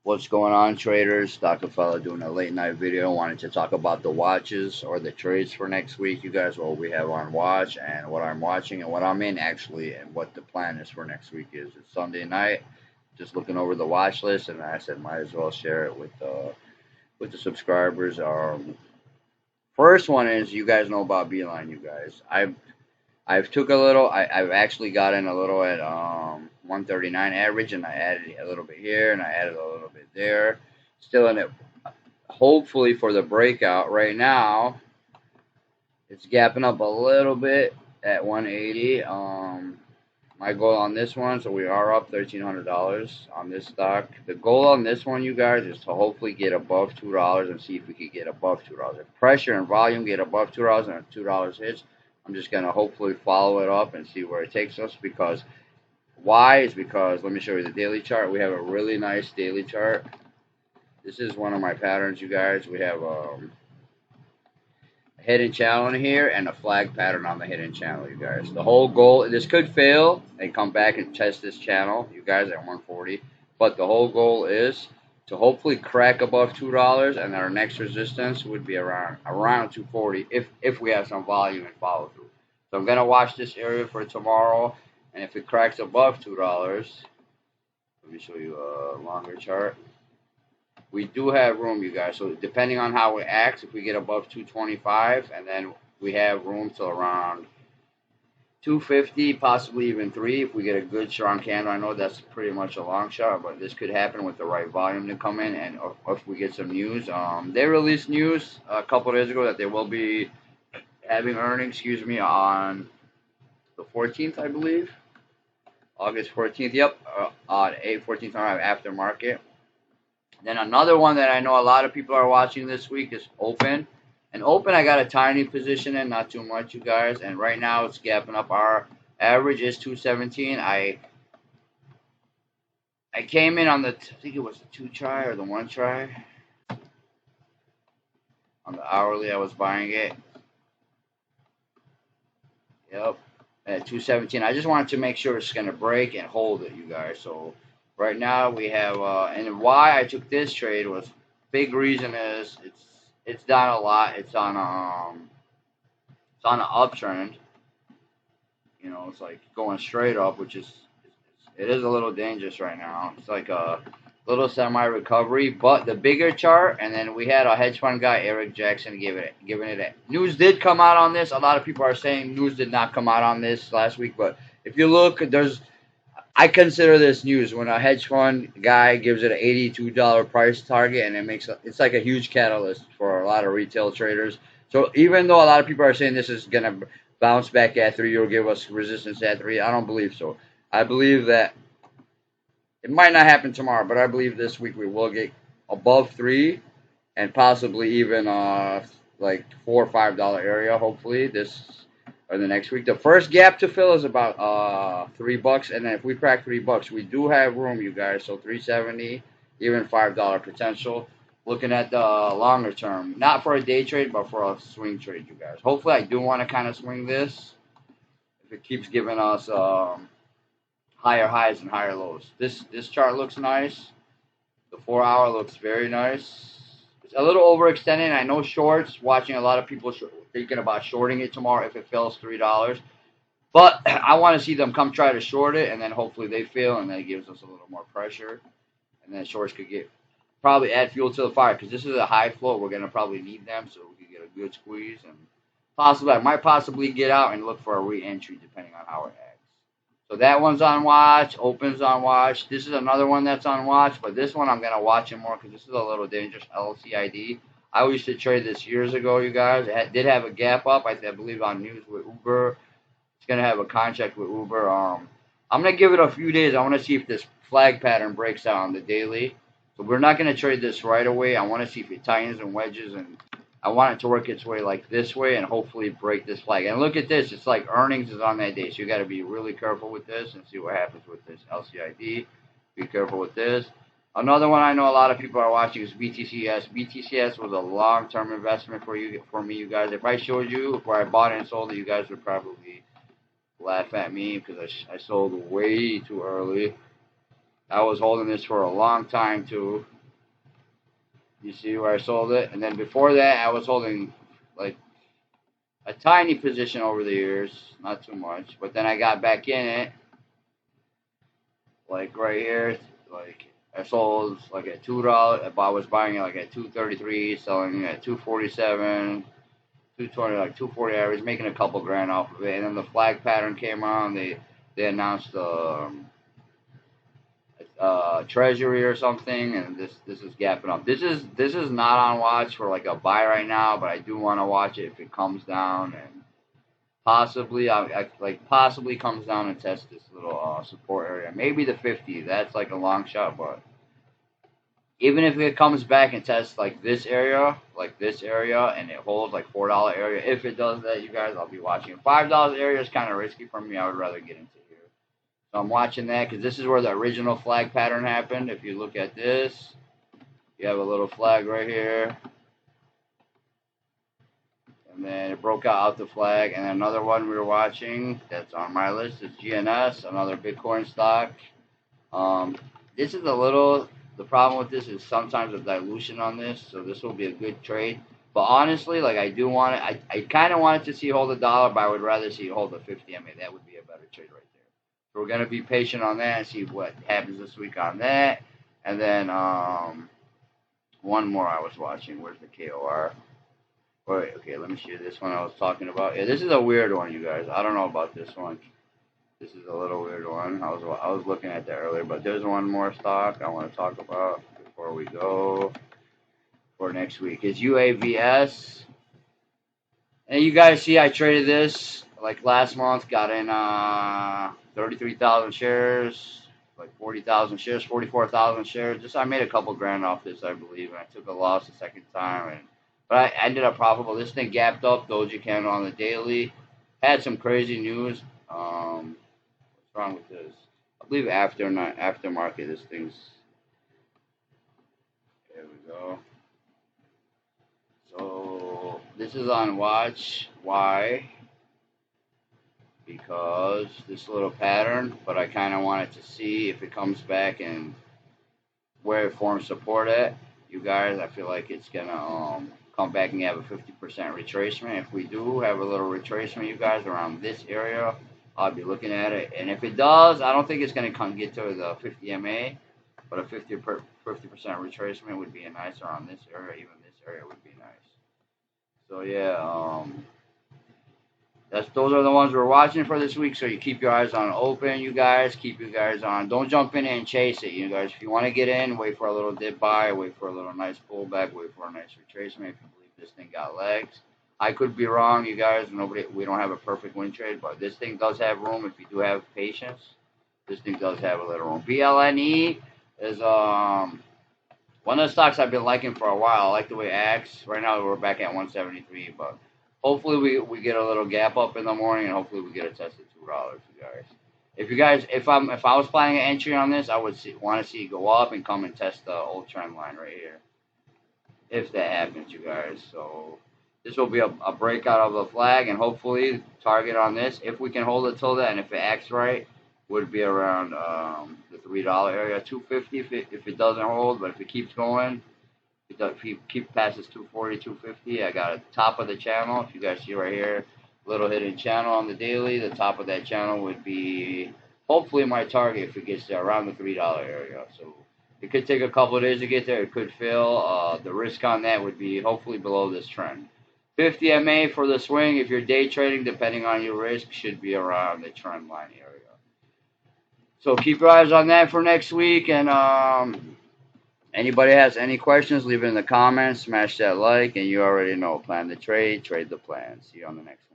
What's going on, traders? Dr. Fella doing a late night video. Wanted to talk about the watches or the trades for next week. You guys, what we have on watch and what I'm watching and what I'm in actually, and what the plan is for next week is. It's Sunday night. Just looking over the watch list, and I said might as well share it with the subscribers. First one is you guys know about Beeline. You guys, I've took a little. I've actually gotten a little at 139 average, and I added a little bit here, and I added a little bit there. Still in it, hopefully for the breakout. Right now, it's gapping up a little bit at 180. My goal on this one, so we are up $1,300 on this stock. The goal on this one, you guys, is to hopefully get above $2 and see if we could get above $2. If pressure and volume get above $2 and $2 hits, I'm just going to hopefully follow it up and see where it takes us. Because why is because, let me show you the daily chart. We have a really nice daily chart. This is one of my patterns, you guys. We have a hidden channel in here and a flag pattern on the hidden channel, you guys. The whole goal, this could fail and come back and test this channel, you guys, at 140. But the whole goal is to hopefully crack above $2, and our next resistance would be around 240 if we have some volume and follow through. So I'm gonna watch this area for tomorrow, and if it cracks above $2, let me show you a longer chart. We do have room, you guys. So depending on how it acts, if we get above 225, and then we have room till around 250, possibly even 3 if we get a good strong candle. I know that's pretty much a long shot, but this could happen with the right volume to come in, and if we get some news. They released news a couple of days ago that they will be having earnings, on the 14th, I believe. August 14th, yep, on 8/14 aftermarket. Then another one that I know a lot of people are watching this week is Open. And Open, I got a tiny position in, not too much, you guys. And right now it's gapping up. Our average is 217. I came in on I think it was the 2 try or the 1 try. On the hourly, I was buying it. Yep, at 217. I just wanted to make sure it's going to break and hold it, you guys. So right now we have, and why I took this trade was, big reason is it's down a lot. It's on an uptrend. You know, it's like going straight up, which is it is a little dangerous right now. It's like a little semi recovery, but the bigger chart, and then we had a hedge fund guy, Eric Jackson, giving it a news did come out on this. A lot of people are saying news did not come out on this last week, but if you look, I consider this news when a hedge fund guy gives it an $82 price target, and it's like a huge catalyst for a lot of retail traders. So even though a lot of people are saying this is gonna bounce back at 3 or give us resistance at 3, I don't believe so. I believe that it might not happen tomorrow, but I believe this week we will get above 3 and possibly even like $4 or $5 area. Hopefully this or the next week. The first gap to fill is about $3, and then if we crack $3, we do have room, you guys. So 370, even $5 potential. Looking at the longer term, not for a day trade, but for a swing trade, you guys. Hopefully, I do want to kind of swing this if it keeps giving us higher highs and higher lows. This chart looks nice. The 4-hour looks very nice. It's a little overextended. I know shorts. Watching a lot of people thinking about shorting it tomorrow if it fails $3. But I want to see them come try to short it, and then hopefully they fail, and that gives us a little more pressure. And then shorts could probably add fuel to the fire, because this is a high float. We're going to probably need them, so we can get a good squeeze. And I might possibly get out and look for a re-entry depending on how it acts. So that one's on watch. Open's on watch. This is another one that's on watch, but this one I'm going to watch it more because this is a little dangerous, Lcid. I used to trade this years ago, you guys. It did have a gap up, I believe, on news with Uber. It's going to have a contract with Uber. I'm going to give it a few days. I want to see if this flag pattern breaks out on the daily. So we're not going to trade this right away. I want to see if it tightens and wedges, and I want it to work its way like this way and hopefully break this flag. And look at this. It's like earnings is on that day, so you got to be really careful with this and see what happens with this Lcid. Be careful with this. Another one I know a lot of people are watching is Btcs. Btcs was a long-term investment for me, you guys. If I showed you where I bought it and sold it, you guys would probably laugh at me because I sold way too early. I was holding this for a long time too. You see where I sold it? And then before that, I was holding like a tiny position over the years, not too much. But then I got back in it, like right here, like I sold like at $2. I was buying it like at 233, selling it at 247, 220, like 240 average, making a couple grand off of it. And then the flag pattern came on. They announced treasury or something, and this is gapping up. This is not on watch for like a buy right now, but I do want to watch it if it comes down, and possibly I like possibly comes down and test this little support area. Maybe the 50. That's like a long shot, but even if it comes back and tests like this area, and it holds like $4 area, if it does that, you guys, I'll be watching. $5 area is kind of risky for me. I would rather get into here. So I'm watching that because this is where the original flag pattern happened. If you look at this, you have a little flag right here. And then it broke out the flag. And another one we were watching that's on my list is GNS, another Bitcoin stock. This is a little, the problem with this is sometimes a dilution on this. So this will be a good trade. But honestly, like I do want it, I kind of wanted to see it hold $1, but I would rather see it hold the 50 MA. That would be a better trade right there. So we're going to be patient on that and see what happens this week on that. And then one more I was watching. Where's the KOR? Wait, okay, let me show you this one I was talking about. Yeah, this is a weird one, you guys. I don't know about this one. This is a little weird one. I was looking at that earlier, but there's one more stock I want to talk about before we go for next week. It's UAVS. And you guys see I traded this like last month, got in 33,000 shares, like 40,000 shares, 44,000 shares. Just I made a couple grand off this, I believe, and I took a loss the second time, but I ended up profitable. This thing gapped up, doji candle on the daily, had some crazy news. What's wrong with this? I believe aftermarket. This thing's, there we go. So this is on watch. Why? Because this little pattern, but I kind of wanted to see if it comes back and where it forms support at. You guys, I feel like it's gonna come back and have a 50% retracement. If we do have a little retracement, you guys, around this area, I'll be looking at it. And if it does, I don't think it's gonna get to the 50 MA, but a 50% retracement would be nice around this area. Even this area would be nice. So yeah, those are the ones we're watching for this week. So you keep your eyes on open, you guys. Keep you guys on. Don't jump in and chase it, you guys. If you want to get in, wait for a little dip buy, wait for a little nice pullback, wait for a nice retracement. If you believe this thing got legs, I could be wrong, you guys. We don't have a perfect win trade, but this thing does have room if you do have patience. This thing does have a little room. BLNE is one of the stocks I've been liking for a while. I like the way it acts. Right now we're back at 173, but hopefully we get a little gap up in the morning, and hopefully we get a test at $2, you guys. If I was planning an entry on this, I would want to see it go up and come and test the old trend line right here. If that happens, you guys. So this will be a breakout of the flag, and hopefully target on this. If we can hold it till then, if it acts right, would be around the $3 area, 250 if it doesn't hold. But if it keeps going, if you keep past this 240, 250, I got a top of the channel. If you guys see right here, little hidden channel on the daily. The top of that channel would be hopefully my target if it gets there around the $3 area. So it could take a couple of days to get there. It could fail. The risk on that would be hopefully below this trend. 50 MA for the swing, if you're day trading, depending on your risk, should be around the trend line area. So keep your eyes on that for next week. And anybody has any questions, leave it in the comments. Smash that like. And you already know, plan the trade, trade the plan. See you on the next one.